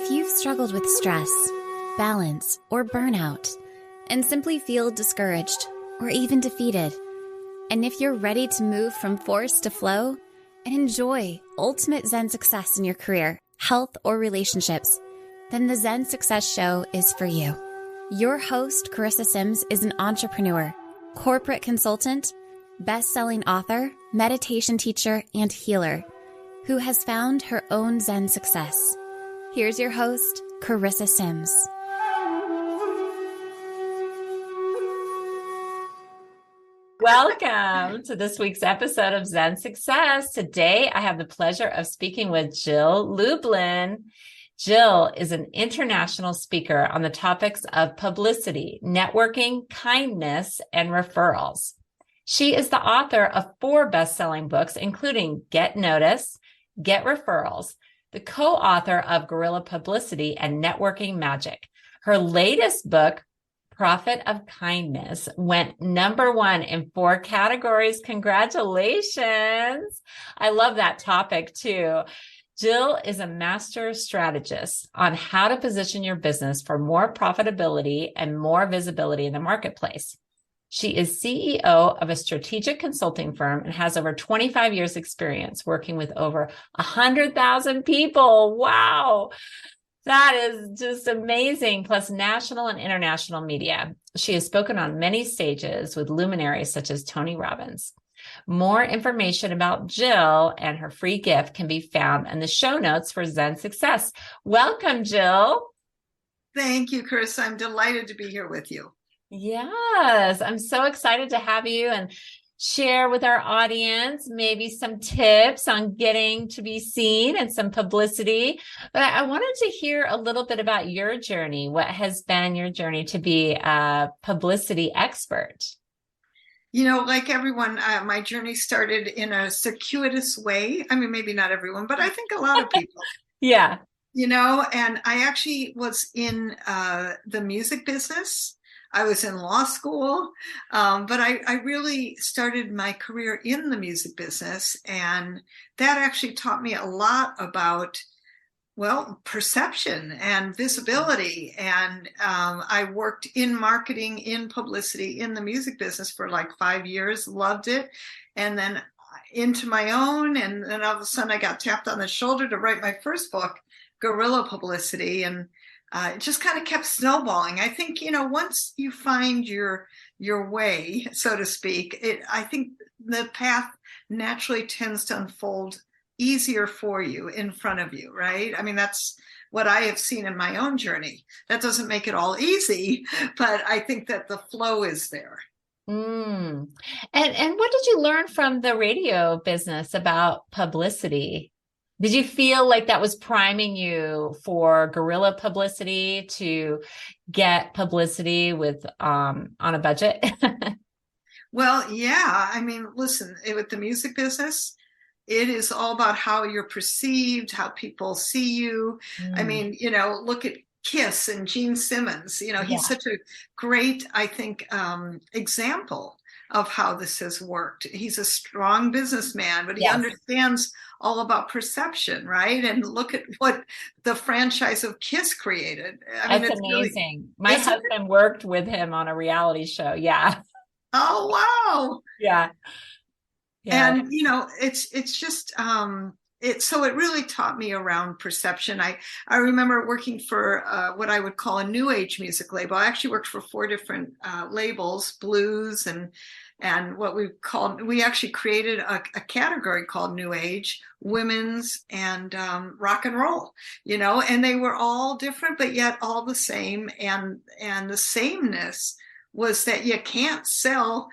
If you've struggled with stress, balance, or burnout, and simply feel discouraged or even defeated, and if you're ready to move from force to flow and enjoy ultimate Zen success in your career, health, or relationships, then the Zen Success Show is for you. Your host, Carissa Sims, is an entrepreneur, corporate consultant, best-selling author, meditation teacher, and healer who has found her own Zen success. Here's your host, Carissa Sims. Welcome to this week's episode of Zen Success. Today, I have the pleasure of speaking with Jill Lublin. Jill is an international speaker on the topics of publicity, networking, kindness, and referrals. She is the author of 4 best-selling books, including Get Noticed, Get Referrals, the co-author of Guerrilla Publicity and Networking Magic. Her latest book, Profit of Kindness, went number 1 in 4 categories. Congratulations. I love that topic too. Jill is a master strategist on how to position your business for more profitability and more visibility in the marketplace. She is CEO of a strategic consulting firm and has over 25 years experience working with over 100,000 people. Wow. That is just amazing. Plus national and international media. She has spoken on many stages with luminaries such as Tony Robbins. More information about Jill and her free gift can be found in the show notes for Zen Success. Welcome, Jill. Thank you, Chris. I'm delighted to be here with you. Yes, I'm so excited to have you and share with our audience maybe some tips on getting to be seen and some publicity. But I wanted to hear a little bit about your journey. What has been your journey to be a publicity expert? You know, like everyone, my journey started in a circuitous way. I mean, maybe not everyone, but I think a lot of people. Yeah. You know, and I actually was in the music business. I was in law school, but I really started my career in the music business. And that actually taught me a lot about, well, perception and visibility. And I worked in marketing, in publicity, in the music business for like 5 years, loved it. And then into my own. And then all of a sudden I got tapped on the shoulder to write my first book, Guerrilla Publicity. And it just kind of kept snowballing. I think, you know, once you find your way, so to speak, I think the path naturally tends to unfold easier for you in front of you, right? I mean, that's what I have seen in my own journey. That doesn't make it all easy, but I think that the flow is there. And what did you learn from the radio business about publicity? Did you feel like that was priming you for guerrilla publicity to get publicity with on a budget? Well, yeah. I mean, listen, with the music business, it is all about how you're perceived, how people see you. I mean, you know, look at Kiss and Gene Simmons. You know, he's such a great, I think, example of how this has worked. He's a strong businessman, but he understands all about perception, right? And look at what the franchise of Kiss created. I mean, it's amazing. My husband worked with him on a reality show. Yeah. Oh, wow. Yeah. And, you know, it's just, so it really taught me around perception. I remember working for what I would call a new age music label. I actually worked for 4 different labels, blues and what we actually created a category called new age, women's, and rock and roll, you know, and they were all different, but yet all the same. And the sameness was that you can't sell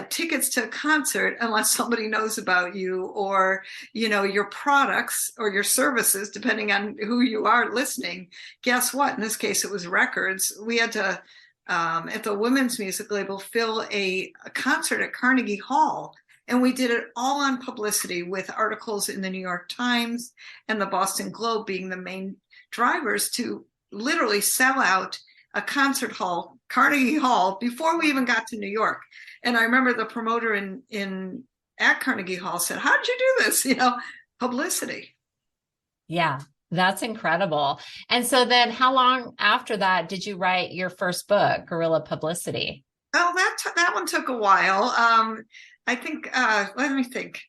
tickets to a concert unless somebody knows about you or, you know, your products or your services, depending on who you are listening. Guess what? In this case, it was records. We had to, at the women's music label, fill a concert at Carnegie Hall. And we did it all on publicity with articles in the New York Times and the Boston Globe being the main drivers to literally sell out a concert hall, Carnegie Hall, before we even got to New York. And I remember the promoter at Carnegie Hall said, "How did you do this?" You know, publicity. Yeah. That's incredible. And so then how long after that did you write your first book, Guerrilla Publicity? Oh, that one took a while. I think, let me think.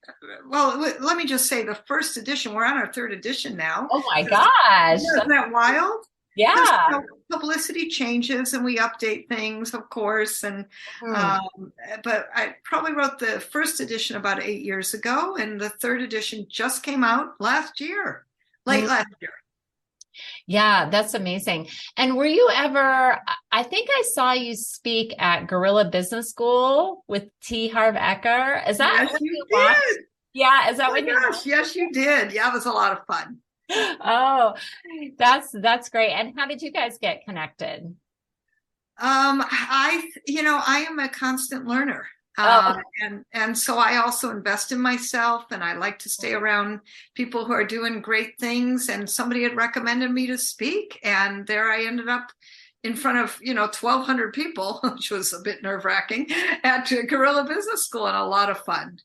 Well, let me just say the first edition, we're on our third edition now. Oh my gosh. Isn't that wild? Yeah. Publicity changes and we update things, of course. And but I probably wrote the first edition about 8 years ago, and the third edition just came out last year, late last year. Yeah, that's amazing. And were you ever, I think I saw you speak at Guerrilla Business School with T. Harv Eker. Is that Yes, you did. Yeah, is that what you gosh, yes, you did. Yeah, it was a lot of fun. Oh, that's great. And how did you guys get connected? I am a constant learner. And so I also invest in myself, and I like to stay around people who are doing great things. And somebody had recommended me to speak, and there I ended up in front of 1,200 people, which was a bit nerve-wracking, at Guerrilla Business School, and a lot of fun.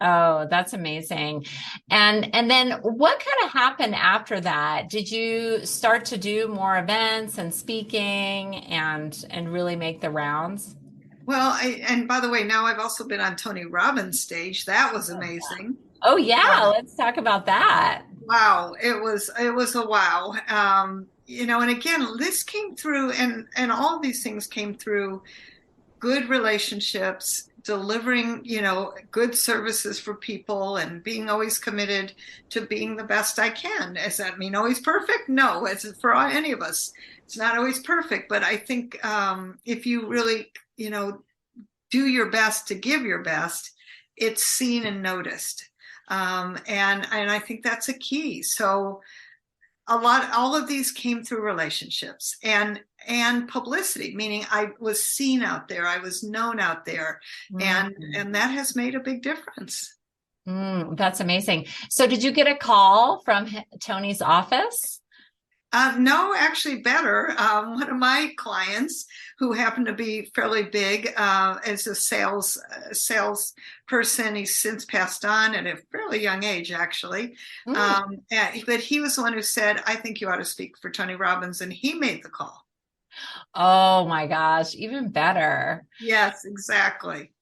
Oh, that's amazing. And then what kind of happened after that? Did you start to do more events and speaking and really make the rounds? Well, and by the way, now I've also been on Tony Robbins' stage. That was amazing. Oh yeah, let's talk about that. Wow, it was a wow. And again, this came through, and all of these things came through good relationships, delivering, good services for people, and being always committed to being the best I can. Does that mean always perfect? No, it's for any of us. It's not always perfect, but I think if you really, do your best to give your best, it's seen and noticed. And I think that's a key. So all of these came through relationships and publicity, meaning I was seen out there, I was known out there, and that has made a big difference. That's amazing. So did you get a call from Tony's office? No, actually better. One of my clients, who happened to be fairly big as a sales person, he's since passed on at a fairly young age, actually. But he was the one who said, "I think you ought to speak for Tony Robbins," and he made the call. Oh my gosh, even better. Yes, exactly.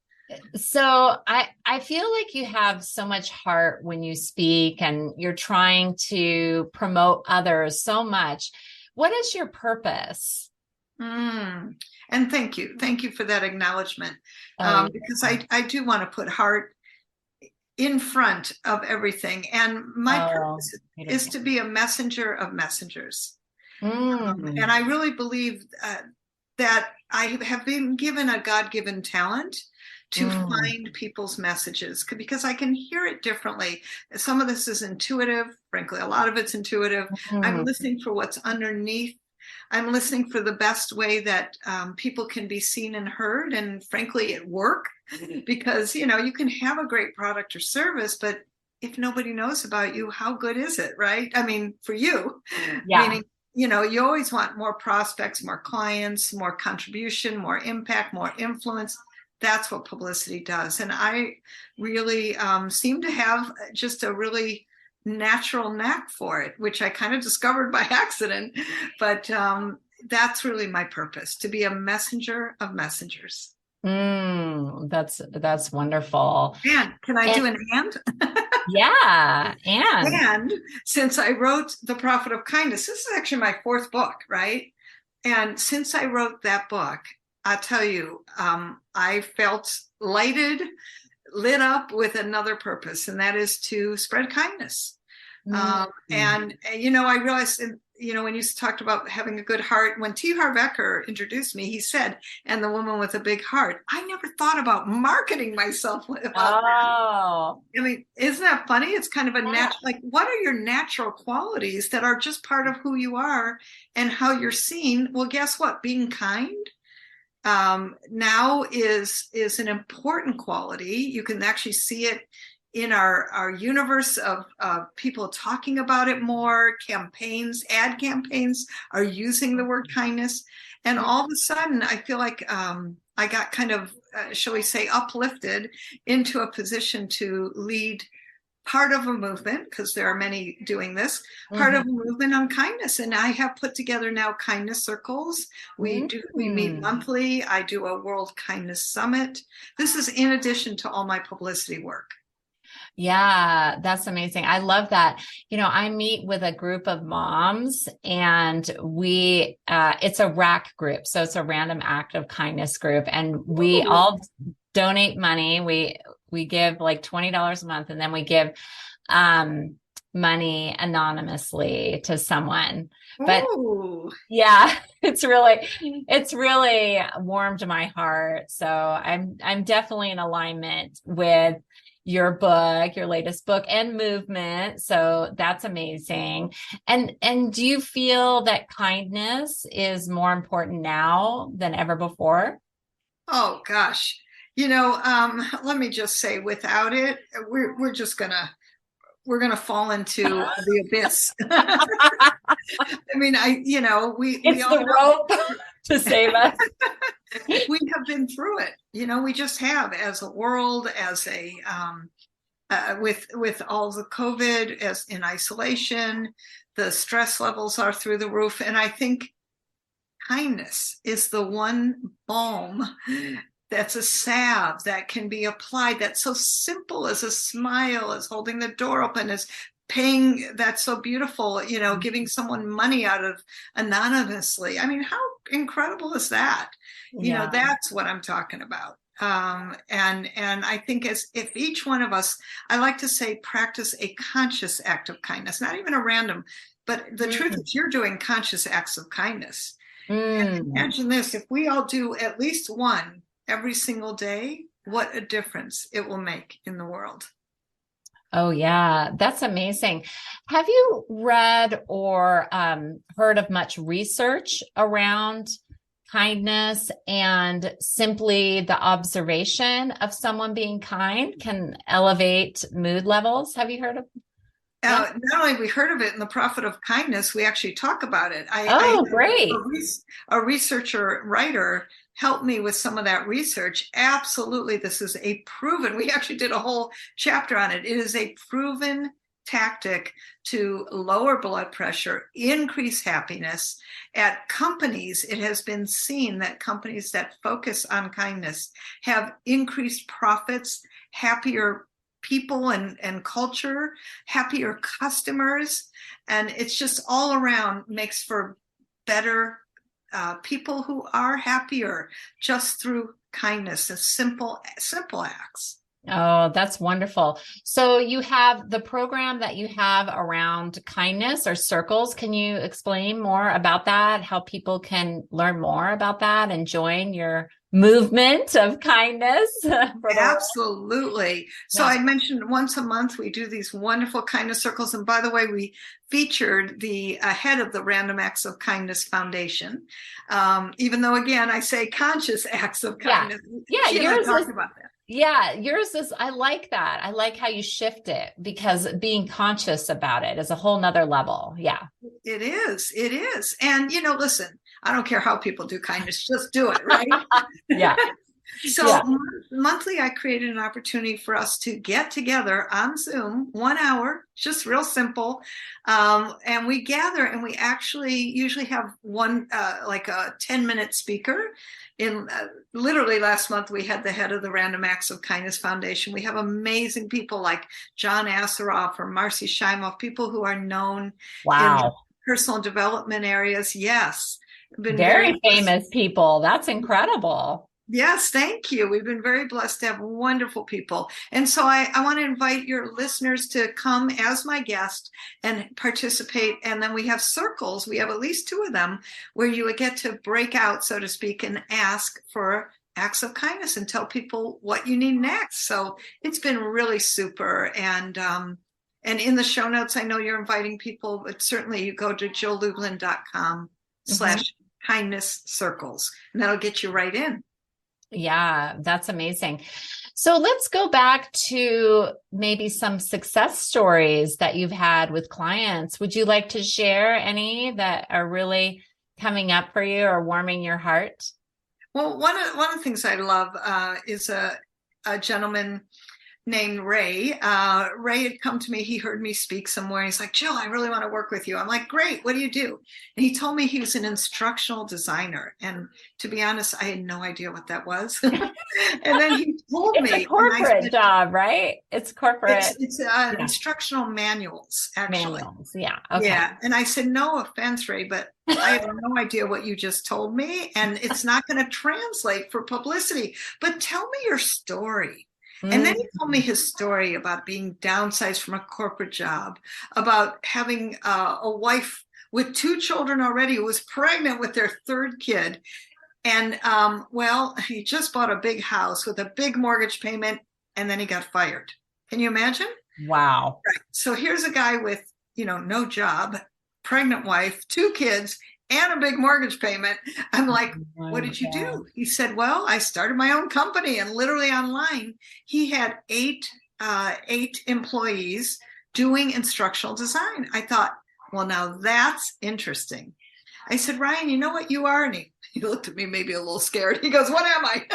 So I feel like you have so much heart when you speak, and you're trying to promote others so much. What is your purpose? And thank you for that acknowledgement, because I do want to put heart in front of everything, and my purpose is to be a messenger of messengers. And I really believe that I have been given a God-given talent to find people's messages, because I can hear it differently. Some of this is intuitive. Frankly, a lot of it's intuitive. I'm listening for what's underneath. I'm listening for the best way that people can be seen and heard, and frankly, at work, because, you can have a great product or service, but if nobody knows about you, how good is it, right? I mean, for you, meaning, you always want more prospects, more clients, more contribution, more impact, more influence. That's what publicity does. And I really seem to have just a really natural knack for it, which I kind of discovered by accident. But that's really my purpose, to be a messenger of messengers. That's wonderful. And can I do an and? Yeah. And since I wrote The Profit of Kindness, this is actually my fourth book, right? And since I wrote that book, I'll tell you, I felt lit up with another purpose, and that is to spread kindness. And I realized, when you talked about having a good heart, when T. Harv Eker introduced me, he said, "And the woman with a big heart." I never thought about marketing myself. I mean, isn't that funny? It's kind of a natural, like, what are your natural qualities that are just part of who you are and how you're seen? Well, guess what? Being kind now is an important quality. You can actually see it in our universe of people talking about it more. Ad campaigns are using the word kindness. And all of a sudden, I feel like I got kind of, shall we say, uplifted into a position to lead part of a movement, because there are many doing this, part of a movement on kindness. And I have put together now kindness circles. We meet monthly. I do a World Kindness Summit. This is in addition to all my publicity work. Yeah, that's amazing. I love that. I meet with a group of moms, and it's a RAC group. So it's a random act of kindness group. And we all donate money. We give like $20 a month, and then we give money anonymously to someone. But yeah, it's really warmed my heart. So I'm definitely in alignment with your book, your latest book, and movement. So that's amazing. And do you feel that kindness is more important now than ever before? Oh gosh. Let me just say, without it, we're gonna fall into the abyss. I mean, it's the rope to save us. We have been through it. We just have, as a world, as a with all the COVID, as in isolation, the stress levels are through the roof, and I think kindness is the one balm that's a salve that can be applied. That's so simple as a smile, as holding the door open, as paying. That's so beautiful, giving someone money out of anonymously. I mean, how incredible is that? That's what I'm talking about. And I think if each one of us, I like to say, practice a conscious act of kindness, not even a random, but the truth is you're doing conscious acts of kindness. And imagine this, if we all do at least one every single day, what a difference it will make in the world. Oh, yeah. That's amazing. Have you read or heard of much research around kindness and simply the observation of someone being kind can elevate mood levels? Have you heard of? Not only have we heard of it in The Profit of Kindness, we actually talk about it. Great. A researcher, writer, helped me with some of that research. Absolutely, this is a proven, we actually did a whole chapter on it. It is a proven tactic to lower blood pressure, increase happiness. At companies, it has been seen that companies that focus on kindness have increased profits, happier people and culture, happier customers, and it's just all around makes for better people who are happier just through kindness and simple acts. Oh, that's wonderful. So you have the program that you have around kindness, or circles. Can you explain more about that? How people can learn more about that and join your movement of kindness? Absolutely. So I mentioned once a month we do these wonderful kindness circles. And by the way, we featured the head of the Random Acts of Kindness Foundation. Even though, again, I say conscious acts of kindness. Yeah, yours talk about that. Yeah, yours is, I like that. I like how you shift it, because being conscious about it is a whole nother level. Yeah. It is. And, listen, I don't care how people do kindness, just do it, right? Yeah. So monthly, I created an opportunity for us to get together on Zoom, 1 hour, just real simple. And we gather, and we actually usually have one, like a 10-minute speaker. Literally last month, we had the head of the Random Acts of Kindness Foundation. We have amazing people like John Asseroff or Marcy Scheimoff, people who are known in personal development areas. Yes. Very famous people. That's incredible. Yes, thank you. We've been very blessed to have wonderful people. And so I want to invite your listeners to come as my guest and participate. And then we have circles. We have at least 2 of them where you would get to break out, so to speak, and ask for acts of kindness and tell people what you need next. So it's been really super. And in the show notes, I know you're inviting people, but certainly you go to jilllublin.com/kindness circles, and that'll get you right in. Yeah, that's amazing. So let's go back to maybe some success stories that you've had with clients. Would you like to share any that are really coming up for you or warming your heart? Well, one of the things I love is a gentleman named Ray. Ray had come to me. He heard me speak somewhere. He's like, Jill, I really want to work with you. I'm like, great. What do you do? And he told me he was an instructional designer. And to be honest, I had no idea what that was. And then he told me. It's a corporate job, right? It's corporate. It's instructional manuals, actually. Manuals, yeah. Okay. Yeah. And I said, no offense, Ray, but I have no idea what you just told me. And it's not going to translate for publicity. But tell me your story. And then he told me his story about being downsized from a corporate job, about having a wife with 2 children already who was pregnant with their 3rd kid. And, he just bought a big house with a big mortgage payment, and then he got fired. Can you imagine? Wow. Right. So here's a guy with, no job, pregnant wife, 2 kids, and a big mortgage payment. I'm like, what did you do? He said, well, I started my own company, and literally online, he had 8 employees doing instructional design. I thought, well, now that's interesting. I said, Ryan, you know what you are? And he looked at me maybe a little scared. He goes, what am I?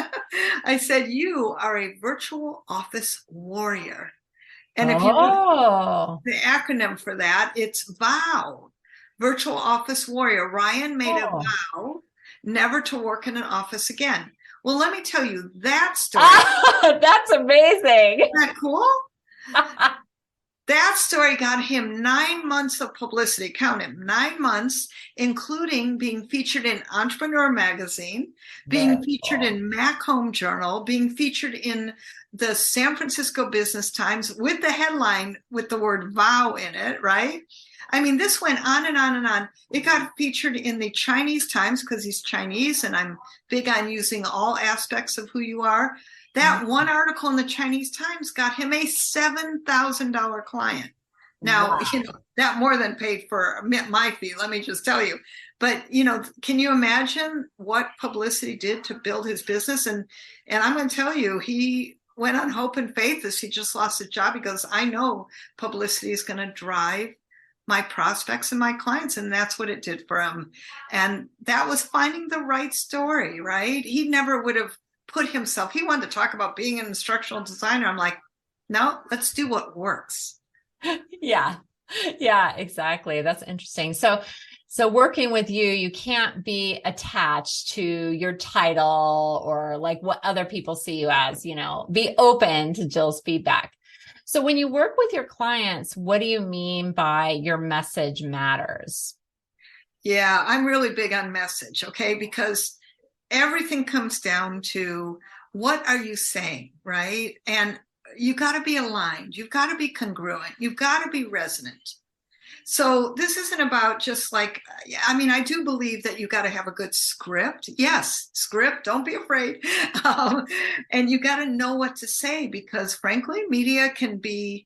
I said, you are a virtual office warrior. And if you look the acronym for that, it's VOW. Virtual Office Warrior. Ryan made a vow never to work in an office again. Well, let me tell you that story. That's amazing. Isn't that cool? That story got him 9 months of publicity. Count him, 9 months, including being featured in Entrepreneur Magazine, being featured in Mac Home Journal, being featured in the San Francisco Business Times with the headline with the word vow in it, right? I mean, this went on and on and on. It got featured in the Chinese Times because he's Chinese, and I'm big on using all aspects of who you are. That one article in the Chinese Times got him a $7,000 client. Now, that more than paid for my fee, let me just tell you. But, can you imagine what publicity did to build his business? And I'm going to tell you, he went on hope and faith as he just lost his job. He goes, I know publicity is going to drive my prospects and my clients. And that's what it did for him. And that was finding the right story, right? He never would have put himself, he wanted to talk about being an instructional designer. I'm like, no, let's do what works. Yeah, exactly. That's interesting. So working with you, you can't be attached to your title or like what other people see you as, be open to Jill's feedback. So when you work with your clients, what do you mean by your message matters? Yeah, I'm really big on message, okay? Because everything comes down to what are you saying, right? And you got to be aligned. You've got to be congruent. You've got to be resonant. So this isn't about just like, I do believe that you got to have a good script. Yes, script, don't be afraid. And you got to know what to say because frankly, media can be,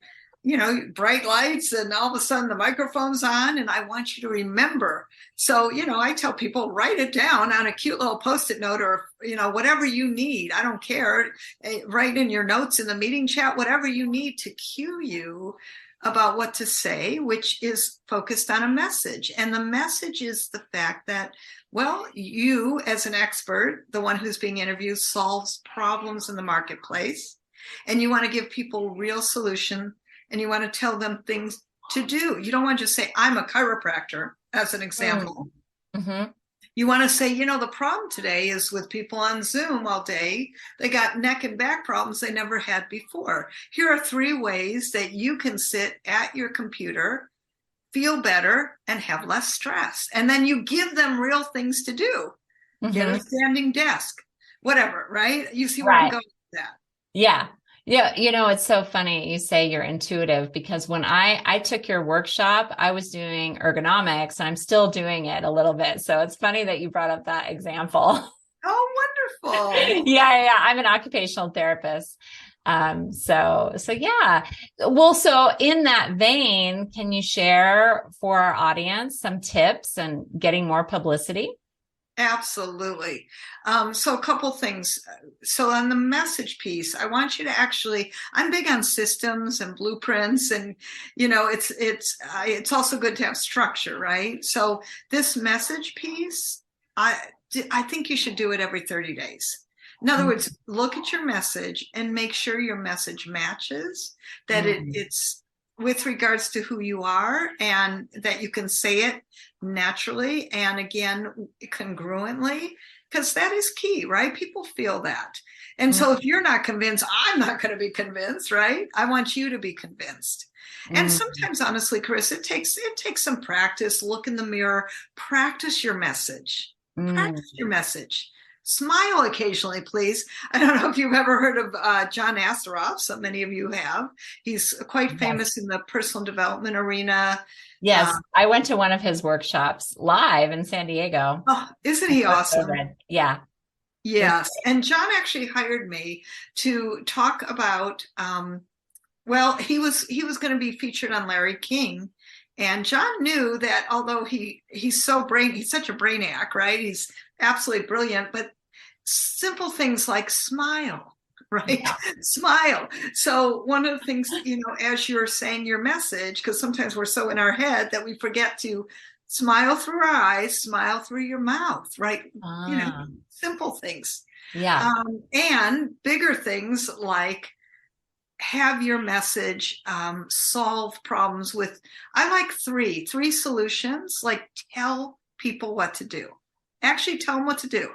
bright lights and all of a sudden the microphone's on and I want you to remember. So, I tell people, write it down on a cute little Post-it note or, whatever you need. I don't care. Write in your notes in the meeting chat, whatever you need to cue you about what to say, which is focused on a message. And the message is the fact that, well, you as an expert, the one who's being interviewed, solves problems in the marketplace. And you want to give people real solution and you want to tell them things to do. You don't want to just say, I'm a chiropractor, as an example. Mm-hmm. You want to say, the problem today is with people on Zoom all day, they got neck and back problems they never had before. Here are 3 ways that you can sit at your computer, feel better, and have less stress. And then you give them real things to do. Mm-hmm. Get a standing desk, whatever, right? You see where I'm going with that. Yeah. Yeah. It's so funny you say you're intuitive because when I took your workshop, I was doing ergonomics and I'm still doing it a little bit. So it's funny that you brought up that example. Oh, wonderful. Yeah. I'm an occupational therapist. So yeah. Well, so in that vein, can you share for our audience some tips and getting more publicity? Absolutely. So a couple things. So on the message piece, I want you to I'm big on systems and blueprints and, it's also good to have structure, right? So this message piece, I think you should do it every 30 days. In other words, look at your message and make sure your message matches, that it's with regards to who you are, and that you can say it naturally and again, congruently, because that is key, right? People feel that. And so if you're not convinced, I'm not going to be convinced, right? I want you to be convinced. And sometimes, honestly, Chris, it takes some practice. Look in the mirror, practice your message, practice your message. Smile occasionally, please. I don't know if you've ever heard of John Assaraf. So many of you have. He's quite famous in the personal development arena. Yes, I went to one of his workshops live in San Diego. Oh, isn't he awesome? Yeah. Yes. And John actually hired me to talk about, well, he was going to be featured on Larry King. And John knew that although he's such a brainiac, right? He's absolutely brilliant, but simple things like smile, right? Yeah. Smile. So one of the things, as you're saying your message, because sometimes we're so in our head that we forget to smile through our eyes, smile through your mouth, right? Simple things. Yeah. And bigger things like have your message solve problems with, I like three solutions, like tell people what to do. Actually tell them what to do.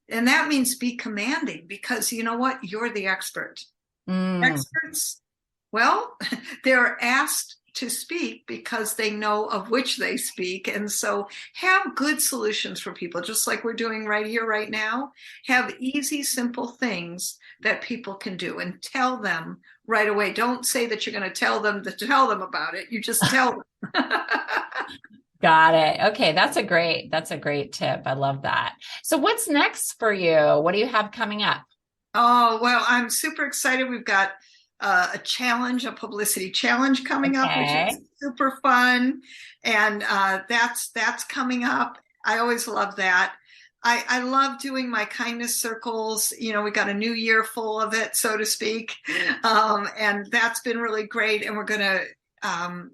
And that means be commanding, because you know what? You're the expert. Experts, well, they're asked to speak because they know of which they speak. And so have good solutions for people, just like we're doing right here, right now. Have easy, simple things that people can do and tell them right away. Don't say that you're going to tell them about it. You just tell them. Got it. Okay. That's a great tip. I love that. So what's next for you? What do you have coming up? Oh, well, I'm super excited. We've got a publicity challenge coming up, which is super fun. And that's coming up. I always love that. I love doing my kindness circles. We got a new year full of it, so to speak. And that's been really great. And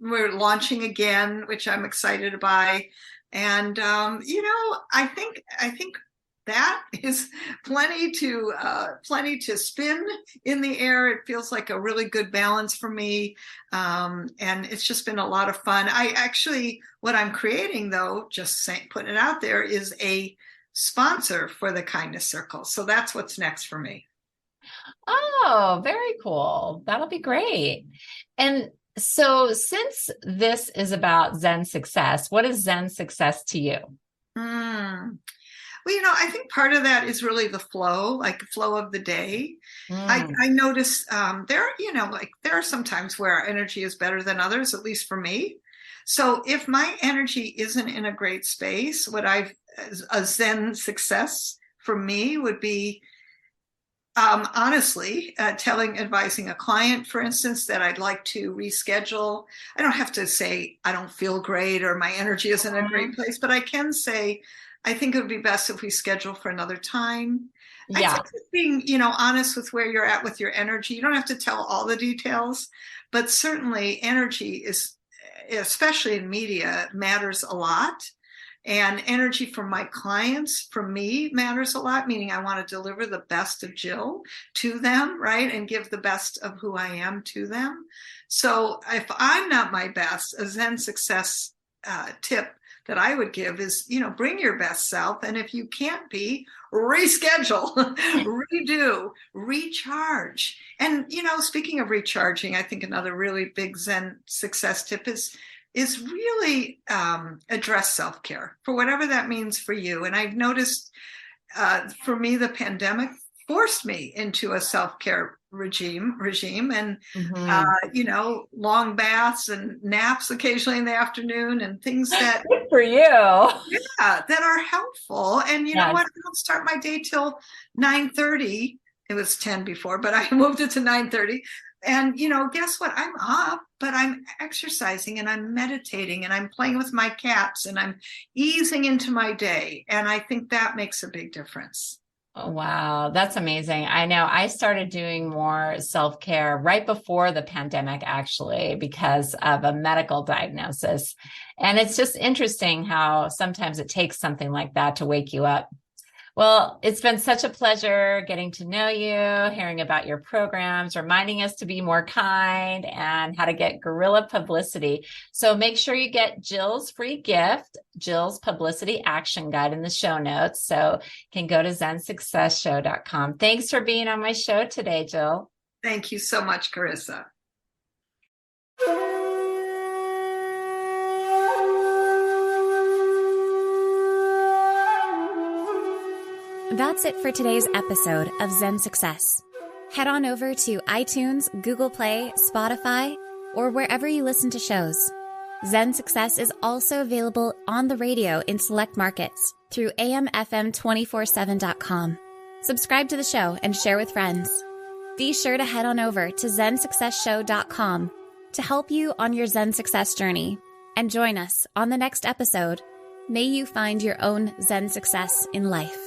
we're launching again, which I'm excited by. And, I think that is plenty to spin in the air. It feels like a really good balance for me. And it's just been a lot of fun. What I'm creating though, putting it out there, is a sponsor for the Kindness Circle. So that's what's next for me. Oh, very cool. That'll be great. And so since this is about Zen Success, what is Zen Success to you? Well, I think part of that is really the flow, like the flow of the day. I notice there are some times where our energy is better than others, at least for me. So if my energy isn't in a great space, a Zen Success for me would be honestly advising a client, for instance, that I'd like to reschedule. I don't have to say I don't feel great or my energy isn't in a great place, but I can say, I think it would be best if we schedule for another time. Yeah. I think being, honest with where you're at with your energy. You don't have to tell all the details, but certainly energy is, especially in media, matters a lot. And energy from my clients, for me, matters a lot, meaning I want to deliver the best of Jill to them, right? And give the best of who I am to them. So if I'm not my best, a Zen Success tip that I would give is, bring your best self. And if you can't be, reschedule, redo, recharge. And, speaking of recharging, I think another really big Zen Success tip is really address self-care, for whatever that means for you. And I've noticed for me, the pandemic forced me into a self-care regime and, long baths and naps occasionally in the afternoon and things that good for you. Yeah, that are helpful. And you know what? I don't start my day till 9:30. It was 10 before, but I moved it to 9:30. And, guess what? I'm up, but I'm exercising and I'm meditating and I'm playing with my cats and I'm easing into my day. And I think that makes a big difference. Oh, wow. That's amazing. I know I started doing more self-care right before the pandemic, actually, because of a medical diagnosis. And it's just interesting how sometimes it takes something like that to wake you up. Well, it's been such a pleasure getting to know you, hearing about your programs, reminding us to be more kind, and how to get guerrilla publicity. So make sure you get Jill's free gift, Jill's Publicity Action Guide, in the show notes. So you can go to zensuccessshow.com. Thanks for being on my show today, Jill. Thank you so much, Carissa. That's it for today's episode of Zen Success. Head on over to iTunes, Google Play, Spotify, or wherever you listen to shows. Zen Success is also available on the radio in select markets through amfm247.com. Subscribe to the show and share with friends. Be sure to head on over to zensuccessshow.com to help you on your Zen Success journey, and join us on the next episode. May you find your own Zen success in life.